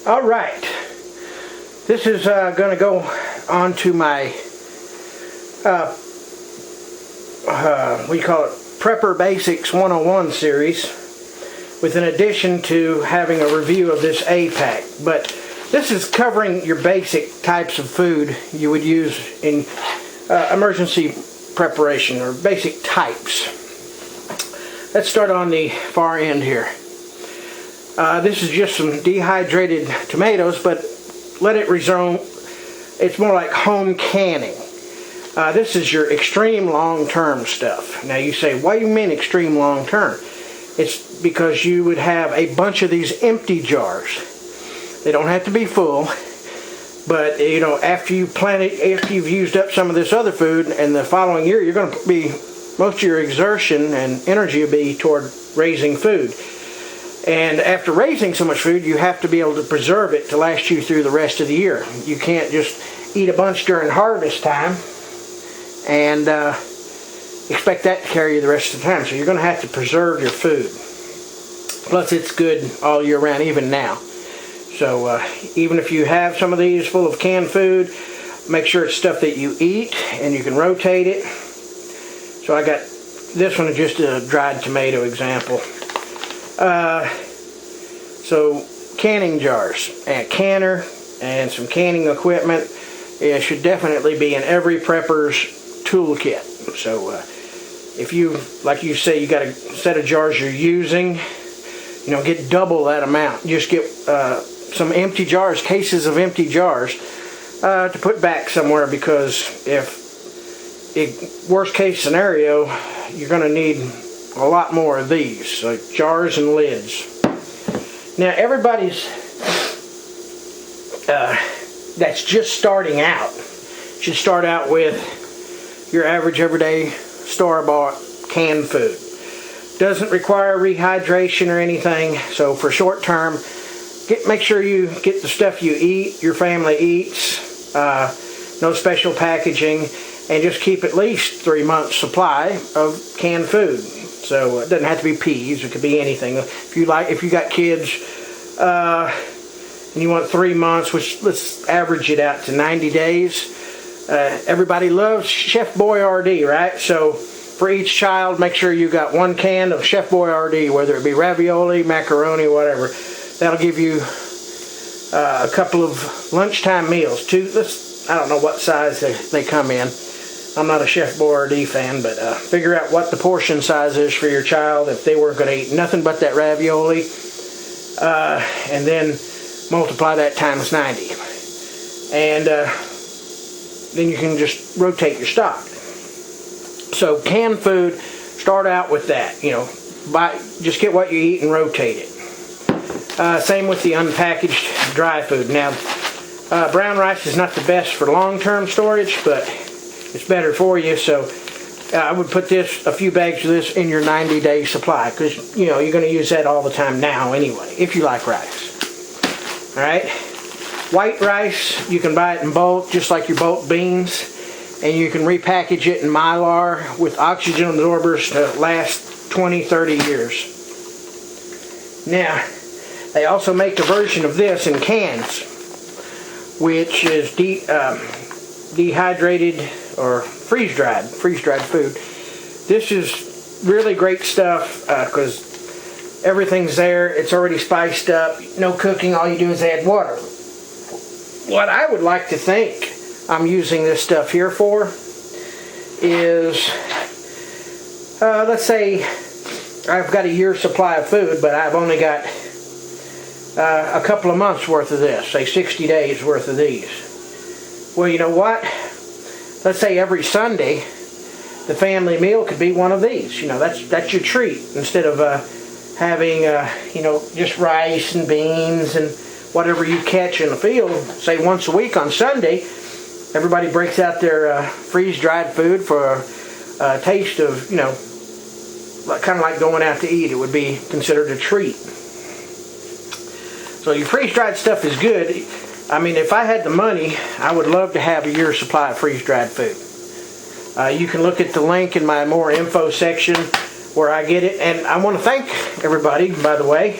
All right, this is going to go on to my what do you call it, Prepper Basics 101 series, with an addition to having a review of this A-Pack. But this is covering your basic types of food you would use in emergency preparation, or basic types. Let's start on the far end here. This is just some dehydrated tomatoes, but let it resume. It's more like home canning. This is your extreme long-term stuff. Now you say, why do you mean extreme long-term? It's because you would have a bunch of these empty jars. They don't have to be full, but you know, after you plant it, after you've used up some of this other food, and the following year you're going to be, most of your exertion and energy will be toward raising food. And after raising so much food, you have to be able to preserve it to last you through the rest of the year. You can't just eat a bunch during harvest time and expect that to carry you the rest of the time. So you're going to have to preserve your food. Plus, it's good all year round, even now. So even if you have some of these full of canned food, make sure it's stuff that you eat and you can rotate it. So I got this one, is just a dried tomato example. So canning jars, and a canner, and some canning equipment. It should definitely be in every prepper's toolkit. So if you, like you say, you got a set of jars you're using, you know, get double that amount. Just get some empty jars, cases of empty jars, to put back somewhere, because if worst case scenario, you're going to need a lot more of these, so jars and lids. Now everybody's that's just starting out should start out with your average everyday store-bought canned food. Doesn't require rehydration or anything, so for short term, make sure you get the stuff you eat, your family eats, no special packaging, and just keep at least 3 months supply of canned food. So it doesn't have to be peas, it could be anything. If you got kids and you want 3 months, which let's average it out to 90 days. Everybody loves Chef Boyardee, right? So for each child, make sure you got 1 can of Chef Boyardee, whether it be ravioli, macaroni, whatever. That'll give you a couple of lunchtime meals. I don't know what size they come in. I'm not a Chef Boyardee fan, but figure out what the portion size is for your child if they weren't going to eat nothing but that ravioli, and then multiply that times 90. And then you can just rotate your stock. So canned food, start out with that. You know, just get what you eat and rotate it. Same with the unpackaged dry food. Now, brown rice is not the best for long-term storage, but it's better for you. So I would put a few bags of this in your 90-day supply, because you know you're going to use that all the time now anyway, if you like rice. All right, white rice, you can buy it in bulk, just like your bulk beans, and you can repackage it in Mylar with oxygen absorbers to last 20-30 years. Now, they also make a version of this in cans, which is dehydrated or freeze-dried food. This is really great stuff because everything's there. It's already spiced up. No cooking. All you do is add water. What I would like to think I'm using this stuff here for is, let's say I've got a year's supply of food, but I've only got a couple of months worth of this, say 60 days worth of these. Well, you know what? Let's say every Sunday, the family meal could be one of these. You know, that's your treat. Instead of having, you know, just rice and beans and whatever you catch in the field, say once a week on Sunday, everybody breaks out their freeze-dried food for a taste of, you know, kind of like going out to eat. It would be considered a treat. So your freeze-dried stuff is good. I mean, if I had the money, I would love to have a year's supply of freeze-dried food. You can look at the link in my more info section where I get it. And I want to thank everybody, by the way.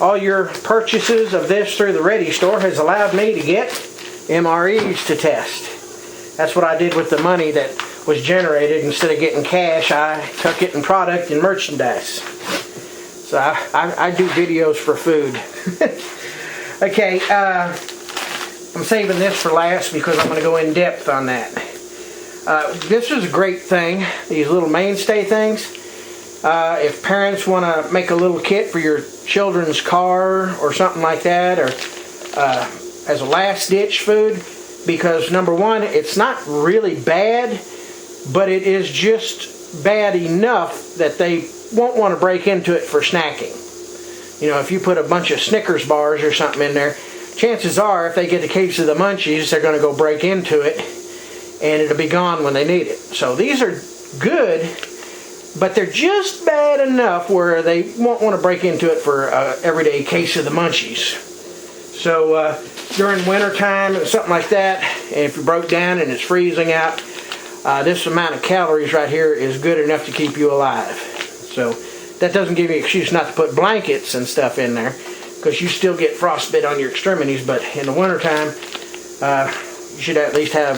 all your purchases of this through the Ready Store has allowed me to get MREs to test. That's what I did with the money that was generated. Instead of getting cash, I took it in product and merchandise. So I do videos for food. Okay, I'm saving this for last because I'm going to go in depth on that. This is a great thing, these little mainstay things. If parents want to make a little kit for your children's car or something like that, or as a last-ditch food, because number one, it's not really bad, but it is just bad enough that they won't want to break into it for snacking. You know, if you put a bunch of Snickers bars or something in there, chances are if they get a case of the munchies, they're going to go break into it, and it'll be gone when they need it. So these are good, but they're just bad enough where they won't want to break into it for an everyday case of the munchies. So during winter time or something like that, and if you broke down and it's freezing out, this amount of calories right here is good enough to keep you alive. So that doesn't give you an excuse not to put blankets and stuff in there, because you still get frostbite on your extremities. But in the wintertime, you should at least have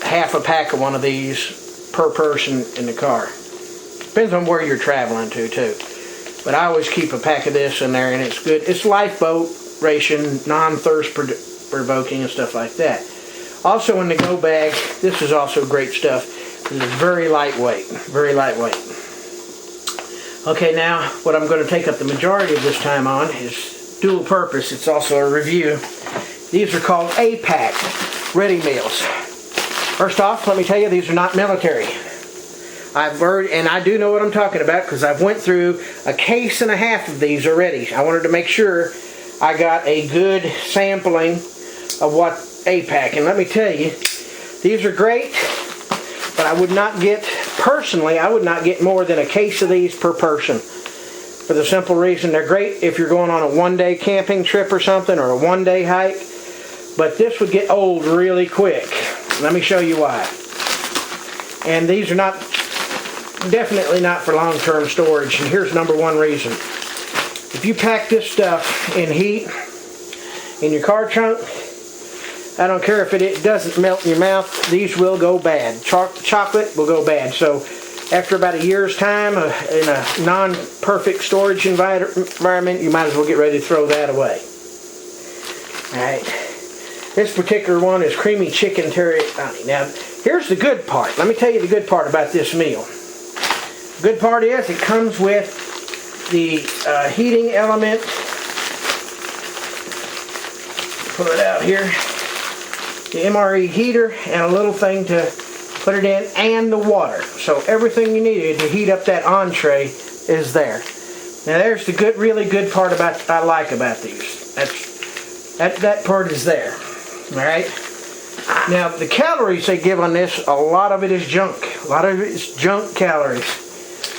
half a pack of one of these per person in the car. Depends on where you're traveling to too. But I always keep a pack of this in there, and it's good. It's lifeboat ration, non-thirst provoking and stuff like that. Also in the go bag, this is also great stuff. It is very lightweight, very lightweight. Okay, now what I'm going to take up the majority of this time on is dual purpose. It's also a review. These are called APAC ready meals. First off, let me tell you, these are not military. I've heard, and I do know what I'm talking about because I've went through a case and a half of these already. I wanted to make sure I got a good sampling of what APAC. And let me tell you, these are great, but I would not get, personally, I would not get more than a case of these per person. For the simple reason, they're great if you're going on a one-day camping trip or something, or a one-day hike. But this would get old really quick. Let me show you why. And these are not, definitely not for long-term storage. And here's number one reason. If you pack this stuff in heat in your car trunk, I don't care if it doesn't melt in your mouth, these will go bad. Chocolate will go bad. So after about a year's time in a non-perfect storage environment, you might as well get ready to throw that away. Alright. This particular one is creamy chicken teriyaki. Now, here's the good part. Let me tell you the good part about this meal. The good part is it comes with the heating element. Pull it out here. The MRE heater and a little thing to put it in, and the water. So everything you needed to heat up that entree is there. Now there's the good, really good part about I like about these. That part is there. All right. Now the calories they give on this, a lot of it is junk. A lot of it is junk calories.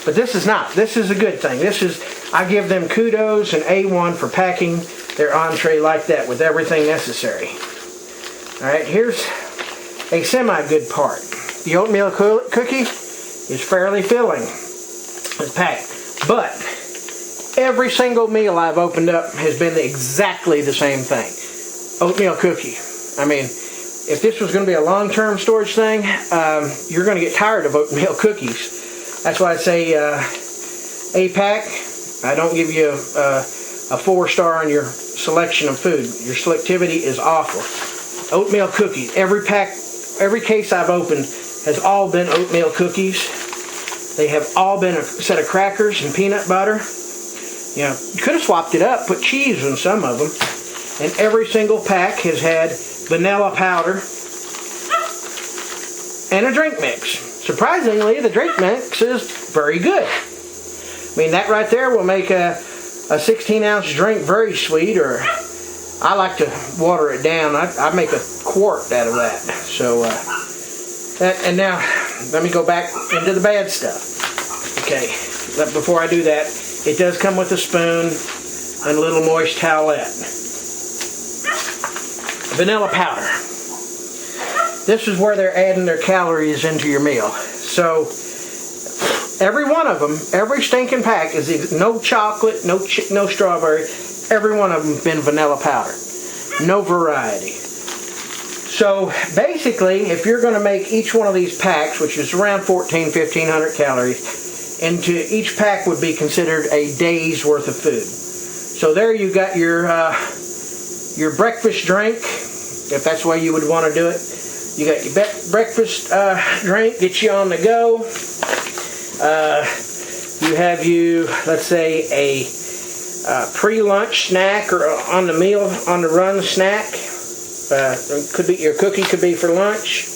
But this is not. This is a good thing. This is, I give them kudos and A1 for packing their entree like that with everything necessary. Alright, here's a semi-good part. The oatmeal cookie is fairly filling. It's packed. But every single meal I've opened up has been exactly the same thing. Oatmeal cookie. I mean, if this was going to be a long-term storage thing, you're going to get tired of oatmeal cookies. That's why I say APAC. I don't give you a 4-star on your selection of food. Your selectivity is awful. Oatmeal cookies. Every case I've opened has all been oatmeal cookies. They have all been a set of crackers and peanut butter. You know, you could have swapped it up, put cheese in some of them. And every single pack has had vanilla powder and a drink mix. Surprisingly, the drink mix is very good. I mean, that right there will make a 16-ounce drink very sweet, or I like to water it down. I make a quart out of that. So, and now, let me go back into the bad stuff. Okay, but before I do that, it does come with a spoon and a little moist towelette. Vanilla powder. This is where they're adding their calories into your meal. So, Every one of them, every stinking pack is either no chocolate, no strawberry. Every one of them been vanilla powder. No variety. So basically, if you're going to make each one of these packs, which is around 1,500 calories, into each pack would be considered a day's worth of food. So there you got your breakfast drink, if that's the way you would want to do it. You got your breakfast drink, get you on the go. You have let's say a pre-lunch snack or on the run snack. Could be your cookie, could be for lunch.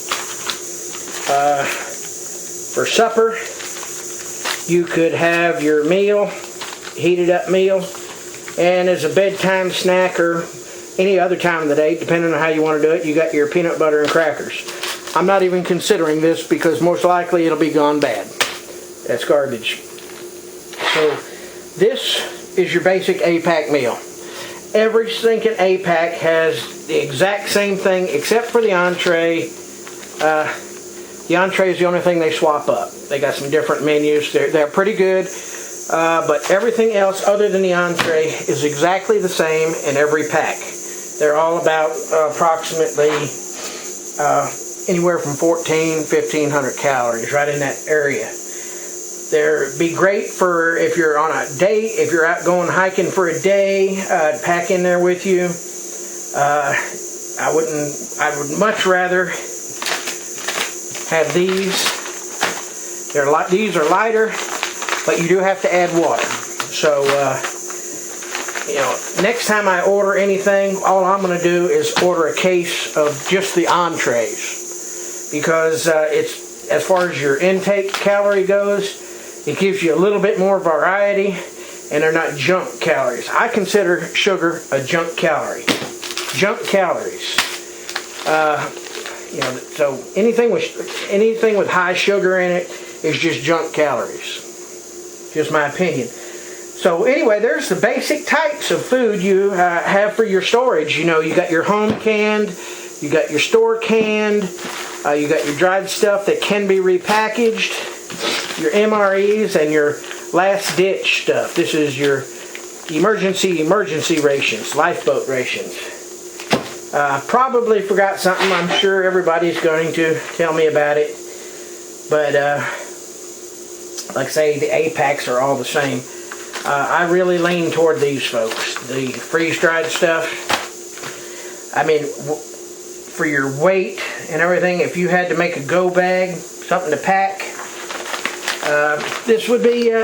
For supper, you could have your meal, heated up meal, and as a bedtime snack or any other time of the day, depending on how you want to do it, you got your peanut butter and crackers. I'm not even considering this because most likely it'll be gone bad. That's garbage. So this is your basic 8-pack meal. Every stinking 8-pack has the exact same thing except for the entree. The entree is the only thing they swap up. They got some different menus. They're pretty good, but everything else other than the entree is exactly the same in every pack. They're all about approximately anywhere from 1,500 calories, right in that area. They'd be great for if you're on a day, if you're out going hiking for a day, pack in there with you. I would much rather have these. These are lighter, but you do have to add water. So, next time I order anything, all I'm going to do is order a case of just the entrees, because it's, as far as your intake calorie goes, it gives you a little bit more variety, and they're not junk calories. I consider sugar a junk calorie. Junk calories. So anything with high sugar in it is just junk calories. Just my opinion. So anyway, there's the basic types of food you have for your storage. You got your home canned, you got your store canned, you got your dried stuff that can be repackaged, your MREs, and your last ditch stuff. This is your emergency rations, lifeboat rations. Probably forgot something. I'm sure everybody's going to tell me about it. But like I say, the 8-packs are all the same. I really lean toward these folks. The freeze-dried stuff. I mean, for your weight and everything, if you had to make a go bag, something to pack, this would be